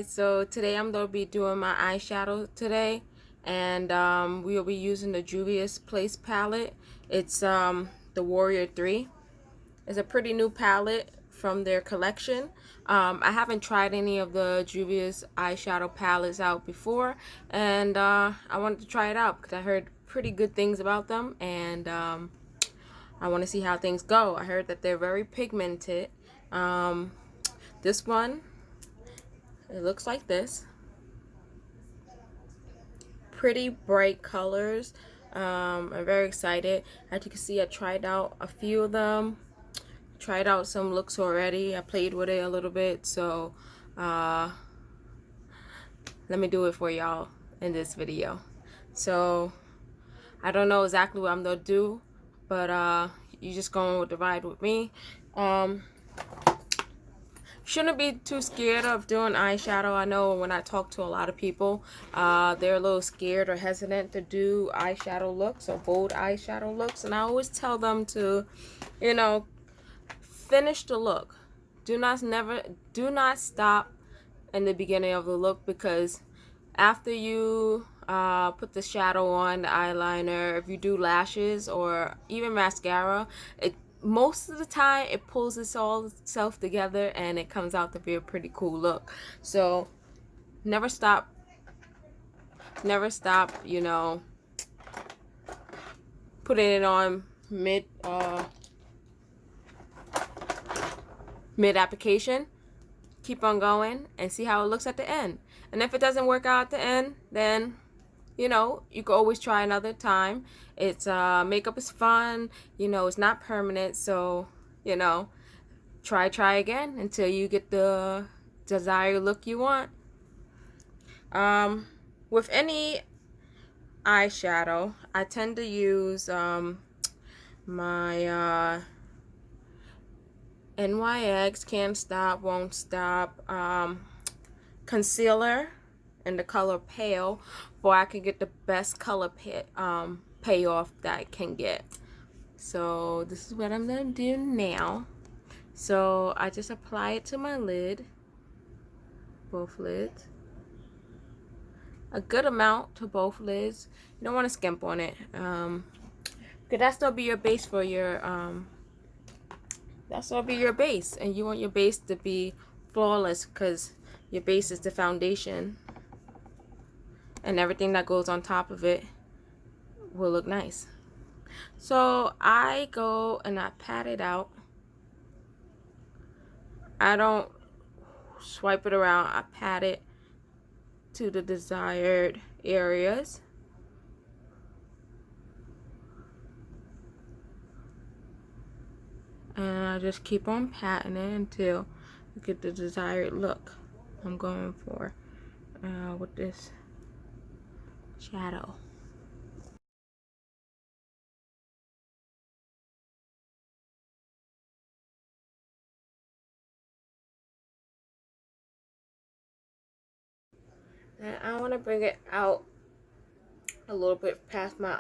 guys, so today I'm going to be doing my eyeshadow today, and we'll be using the Juvias Place Palette. It's the Warrior 3. It's a pretty new palette from their collection. I haven't tried any of the Juvia's eyeshadow palettes out before, and I wanted to try it out because I heard pretty good things about them, and I want to see how things go. I heard that they're very pigmented. This one, it looks like this. Pretty bright colors. I'm very excited. As you can see, I tried out a few of them. Tried out some looks already. I played with it a little bit. So let me do it for y'all in this video. So I don't know exactly what I'm going to do, but you just going with the ride with me. Shouldn't be too scared of doing eyeshadow. I know when I talk to a lot of people, they're a little scared or hesitant to do eyeshadow looks or bold eyeshadow looks, and I always tell them to, you know, finish the look. Do not stop in the beginning of the look, because after you put the shadow on, the eyeliner, if you do lashes or even mascara, most of the time it pulls itself together and it comes out to be a pretty cool look. So never stop, you know, putting it on mid application. Keep on going and see how it looks at the end. And if it doesn't work out at the end, then you know, you can always try another time. It's makeup is fun, you know, it's not permanent, so you know, try again until you get the desired look you want. With any eyeshadow, I tend to use my NYX Can't Stop Won't Stop concealer in the color Pale, for I can get the best color payoff that I can get. So this is what I'm gonna do now. So I just apply it to my lid, both lids, a good amount to both lids. You don't want to skimp on it, because that's gonna be your base for your base, and you want your base to be flawless, because your base is the foundation, and everything that goes on top of it will look nice. So I go and I pat it out. I don't swipe it around. I pat it to the desired areas. And I just keep on patting it until you get the desired look I'm going for with this shadow. And I want to bring it out a little bit past my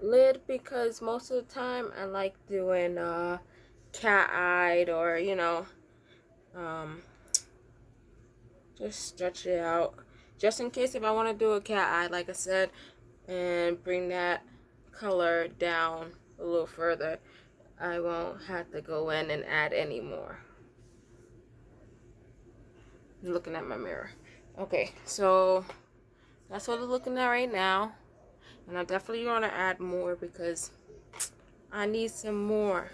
eyelid, because most of the time I like doing cat-eyed, or you know, just stretch it out just in case if I want to do a cat-eye, like I said, and bring that color down a little further. I won't have to go in and add any more. I'm looking at my mirror. Okay, so that's what I'm looking at right now, and I definitely want to add more because I need some more.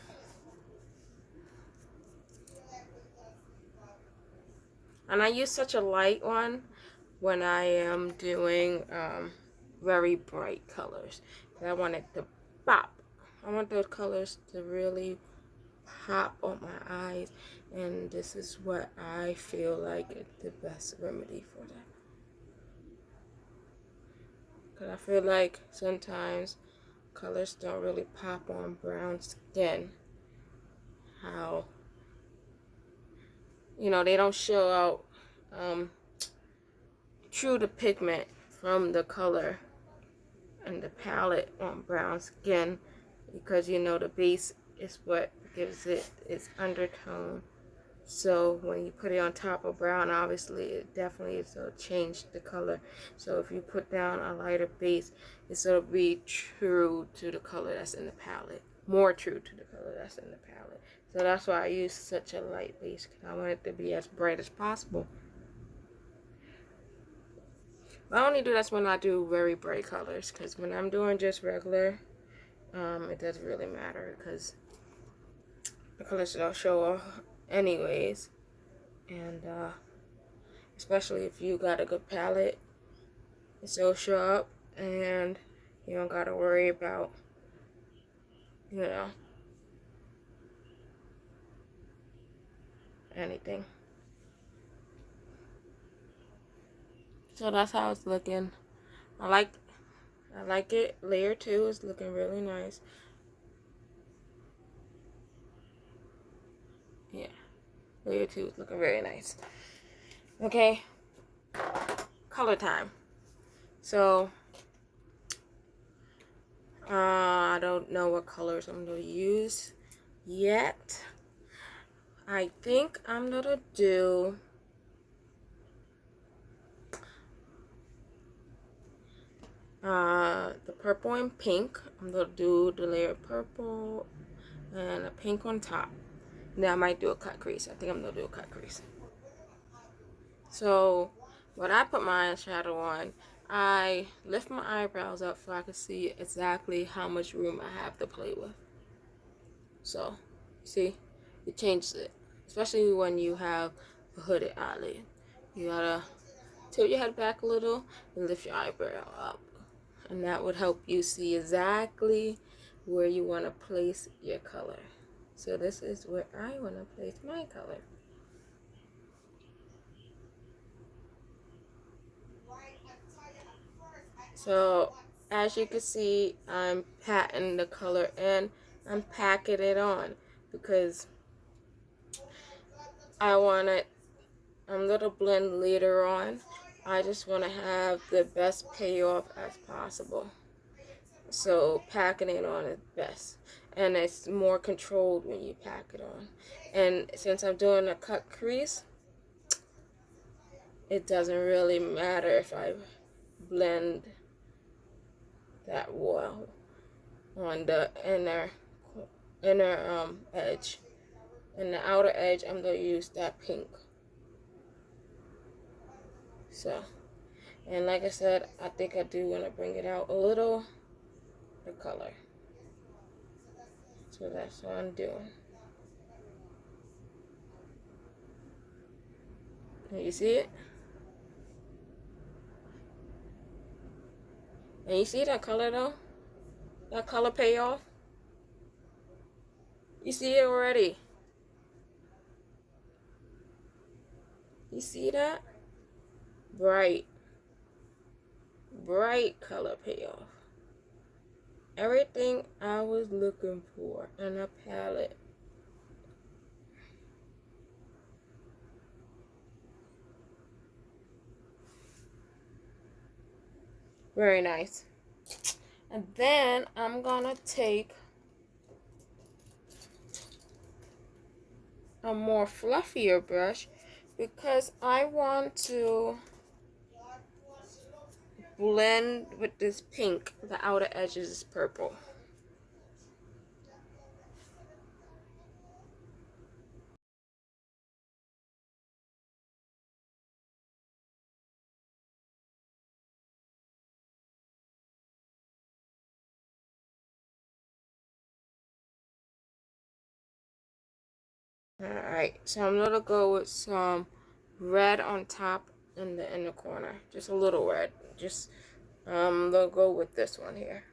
And I use such a light one when I am doing very bright colors. I want it to pop. I want those colors to really pop on my eyes, and this is what I feel like is the best remedy for that. Because I feel like sometimes colors don't really pop on brown skin. How, you know, they don't show out true the pigment from the color and the palette on brown skin, because you know the base is what gives it its undertone. So when you put it on top of brown, obviously it definitely is going to change the color. So if you put down a lighter base, it's going to be true to the color that's in the palette. More true to the color that's in the palette. So that's why I use such a light base, because I want it to be as bright as possible. I only do that when I do very bright colors, because when I'm doing just regular, it doesn't really matter, because the colors don't show off anyways. And especially if you got a good palette, it still show up, and you don't gotta worry about, you know, anything. So that's how it's looking. I like it. Layer 2 is looking really nice. Yeah, layer 2 is looking very nice. Okay, color time. So I don't know what colors I'm gonna use yet. I think I'm gonna do the purple and pink. I'm gonna do the layer of purple and a pink on top. Then I might do a cut crease. I think I'm gonna do a cut crease. So when I put my eyeshadow on, I lift my eyebrows up so I can see exactly how much room I have to play with. So, see, it changes it, especially when you have a hooded eyelid. You gotta tilt your head back a little and lift your eyebrow up, and that would help you see exactly where you want to place your color. So this is where I want to place my color. So as you can see, I'm patting the color in. I'm packing it on because I want it. I'm gonna blend later on. I just want to have the best payoff as possible. So packing it on is best, and it's more controlled when you pack it on. And since I'm doing a cut crease, it doesn't really matter if I blend that well on the inner edge. And the outer edge, I'm gonna use that pink. So, and like I said, I think I do want to bring it out a little, the color. So that's what I'm doing. And you see it? And you see that color though? That color payoff? You see it already? You see that? Bright. Bright color payoff. Everything I was looking for in a palette. Very nice. And then I'm gonna take a more fluffier brush because I want to blend with this pink. The outer edges is purple. Alright, so I'm gonna go with some red on top in the inner corner. Just a little red. Just they'll go with this one here.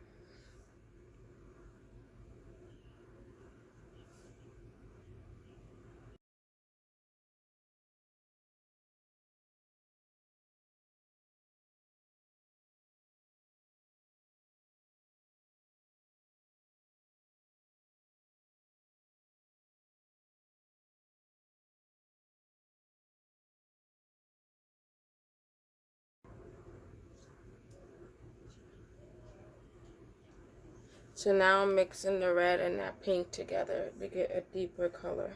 So now I'm mixing the red and that pink together to get a deeper color.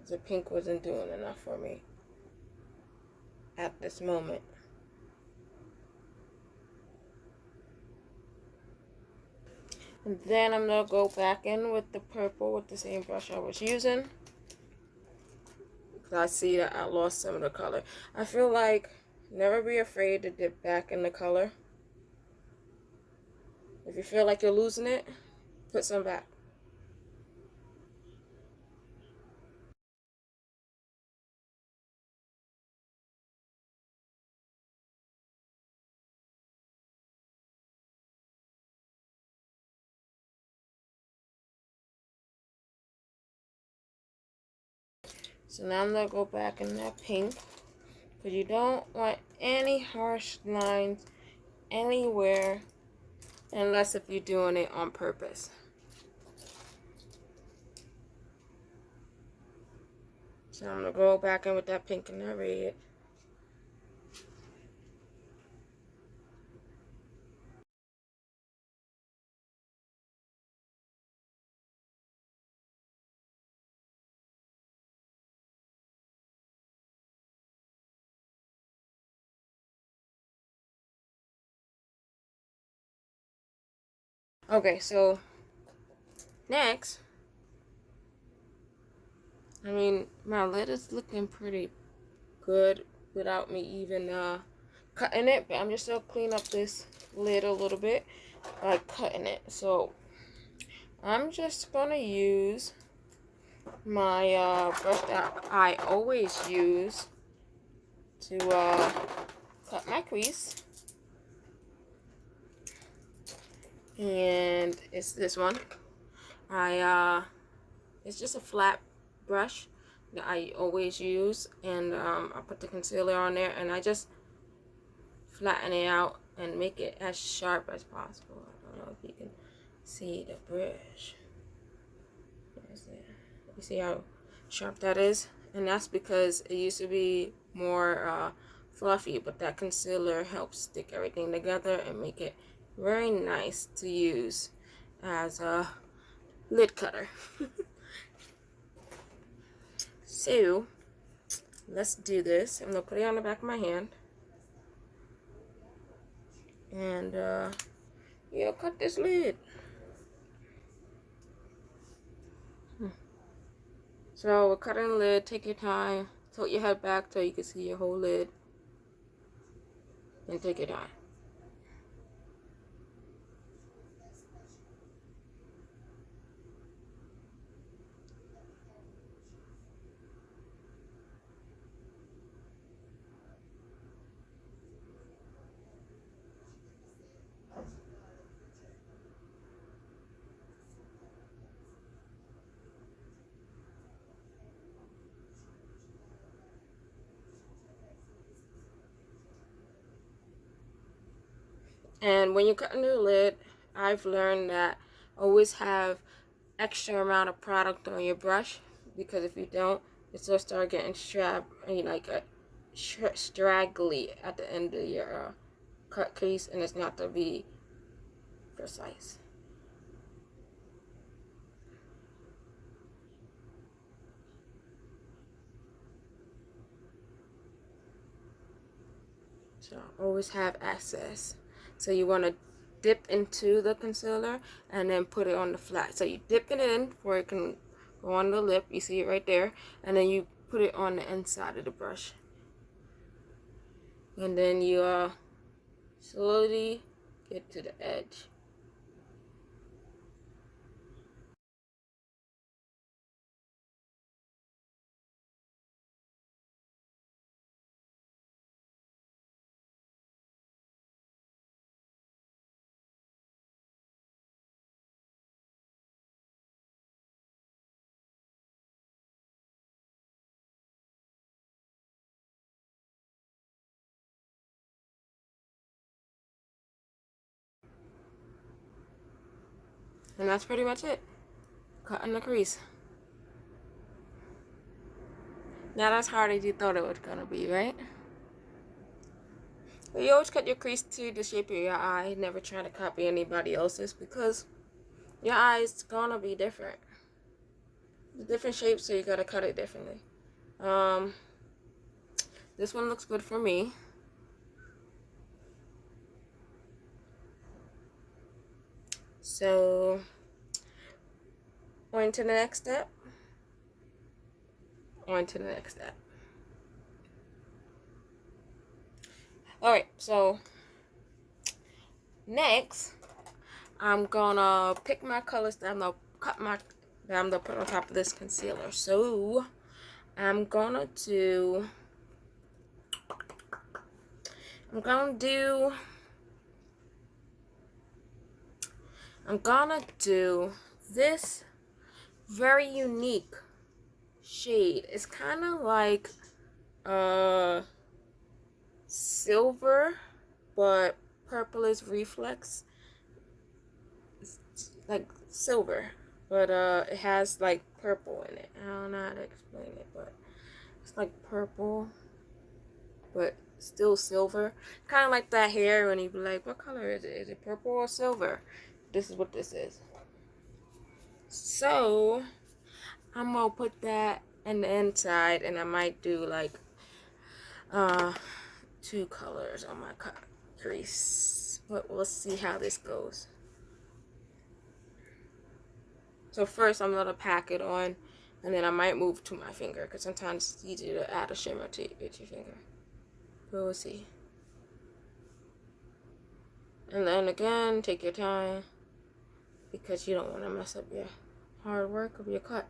The pink wasn't doing enough for me at this moment. And then I'm going to go back in with the purple with the same brush I was using. Because I see that I lost some of the color. I feel like never be afraid to dip back in the color. If you feel like you're losing it, put some back. So now I'm going to go back in that pink. Because you don't want any harsh lines anywhere unless if you're doing it on purpose. So I'm going to go back in with that pink and that red. Okay, so next, I mean, my lid is looking pretty good without me even cutting it, but I'm just going to clean up this lid a little bit by cutting it. So I'm just going to use my brush that I always use to cut my crease. And it's this one. It's just a flat brush that I always use, and I put the concealer on there, and I just flatten it out and make it as sharp as possible. I don't know if you can see the brush. You see how sharp that is? And that's because it used to be more fluffy, but that concealer helps stick everything together and make it very nice to use as a lid cutter. So let's do this. I'm gonna put it on the back of my hand and cut this lid. So we're cutting the lid. Take your time. Tilt your head back so you can see your whole lid, and take your time. And when you're cutting the lid, I've learned that always have extra amount of product on your brush, because if you don't, it's gonna start getting straggly at the end of your cut crease, and it's not to be precise. So always have access. So you want to dip into the concealer and then put it on the flat. So you dip it in where it can go on the lip. You see it right there. And then you put it on the inside of the brush. And then you slowly get to the edge. And that's pretty much it. Cutting the crease. Not as hard as you thought it was gonna be, right? But you always cut your crease to the shape of your eye. Never try to copy anybody else's, because your eye is gonna be different. the different shapes, so you gotta cut it differently. This one looks good for me. So, on to the next step. On to the next step. Alright, so next, I'm gonna pick my colors that I'm gonna put on top of this concealer. So, I'm gonna do this very unique shade. It's kind of like silver, but purple is reflex. It's like silver, but it has like purple in it. I don't know how to explain it, but it's like purple, but still silver. Kind of like that hair when you be like, what color is it? Is it purple or silver? This is what this is. So I'm gonna put that in the inside, and I might do like 2 colors on my crease, but we'll see how this goes. So first I'm gonna pack it on, and then I might move to my finger, because sometimes it's easy to add a shimmer to with your finger. But we'll see. And then again, take your time, because you don't want to mess up your hard work of your cut.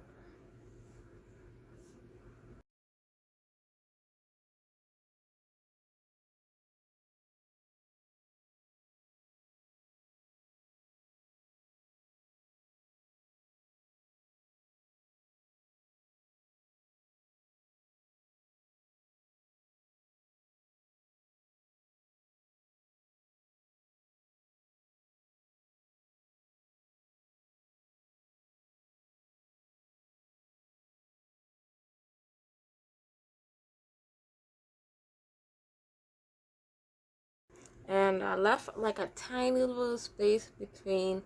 And I left like a tiny little space between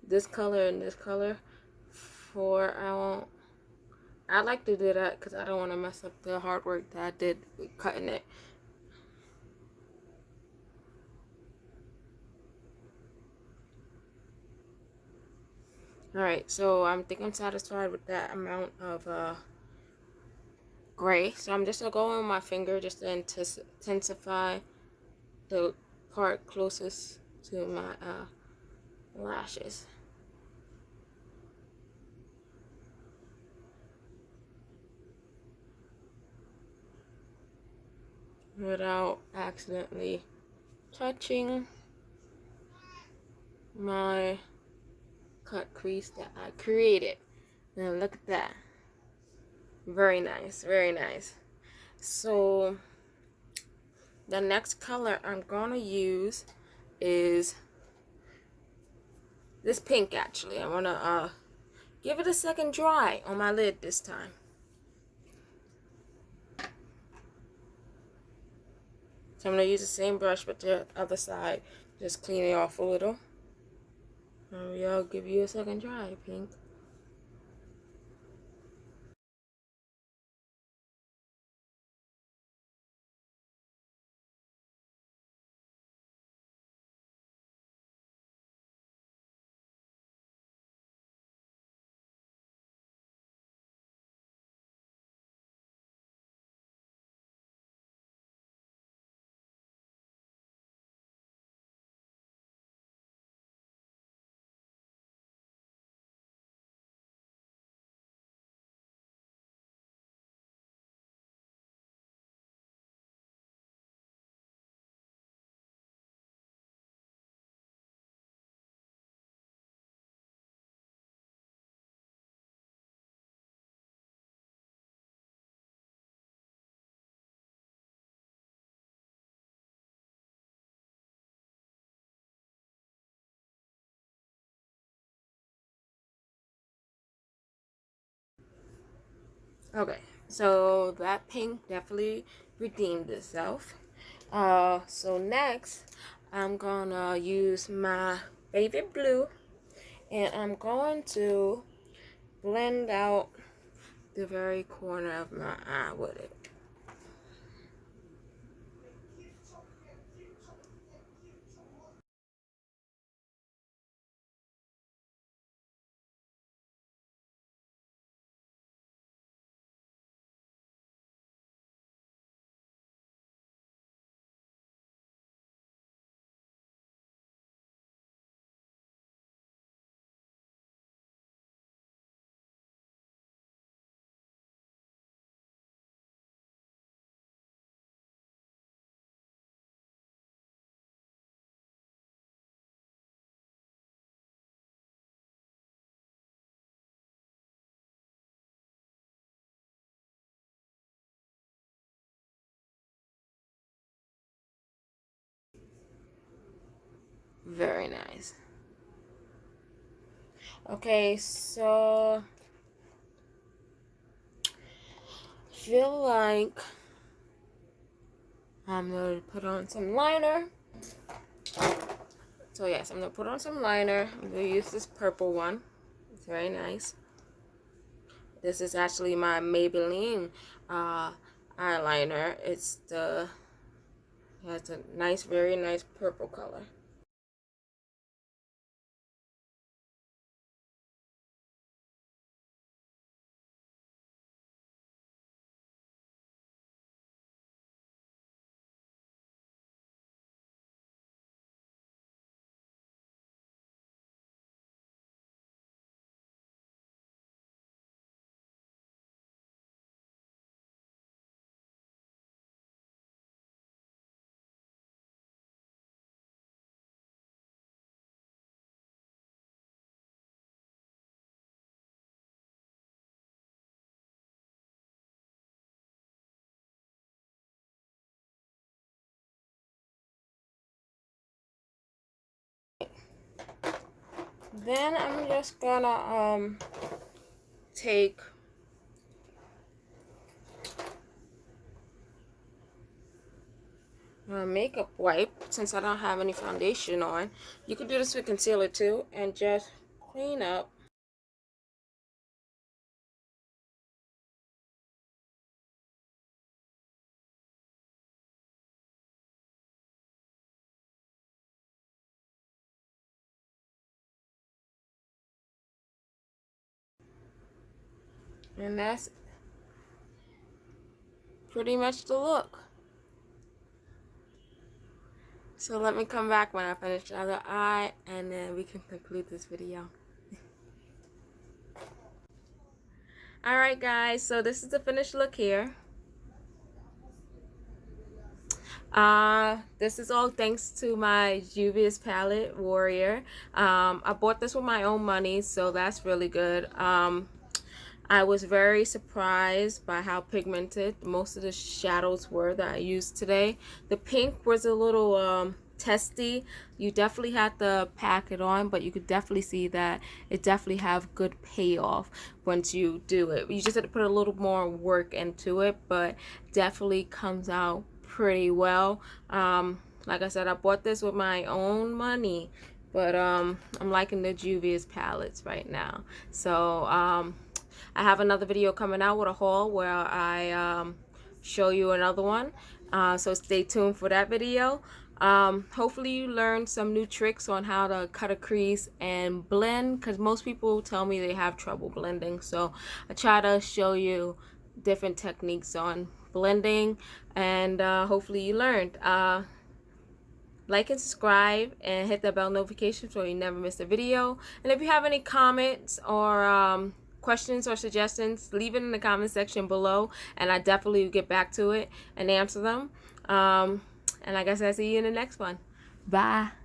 this color and this color for I like to do that because I don't want to mess up the hard work that I did with cutting it. Alright, so I think I'm satisfied with that amount of gray. So I'm just going to go on my finger just to intensify the part closest to my lashes. Without accidentally touching my cut crease that I created. Now look at that. Very nice, very nice. So the next color I'm gonna use is this pink. Actually, I wanna give it a second dry on my lid this time. So I'm gonna use the same brush but the other side, just clean it off a little. I'll give you a second dry, pink. Okay, so that pink definitely redeemed itself. So next, I'm gonna use my favorite blue, and I'm going to blend out the very corner of my eye with it. Very nice. Okay, so I feel like I'm going to put on some liner. So yes, I'm going to put on some liner. I'm going to use this purple one. It's very nice. This is actually my Maybelline eyeliner. It has a nice, very nice purple color. Then I'm just gonna take my makeup wipe, since I don't have any foundation on. You could do this with concealer too, and just clean up. And that's pretty much the look. So let me come back when I finish the other eye, and then we can conclude this video. Alright guys, so this is the finished look here. This is all thanks to my Juvias palette Warrior. I bought this with my own money, so that's really good. I was very surprised by how pigmented most of the shadows were that I used today. The pink was a little testy. You definitely had to pack it on, but you could definitely see that it definitely have good payoff once you do it. You just have to put a little more work into it, but definitely comes out pretty well. Like I said, I bought this with my own money, but I'm liking the Juvias palettes right now. So I have another video coming out with a haul where I show you another one. So stay tuned for that video. Hopefully you learned some new tricks on how to cut a crease and blend, because most people tell me they have trouble blending. So I try to show you different techniques on blending, and hopefully you learned. Like and subscribe and hit the bell notification so you never miss a video. And if you have any comments or questions or suggestions, leave it in the comment section below, and I definitely will get back to it and answer them. And I guess I'll see you in the next one. Bye.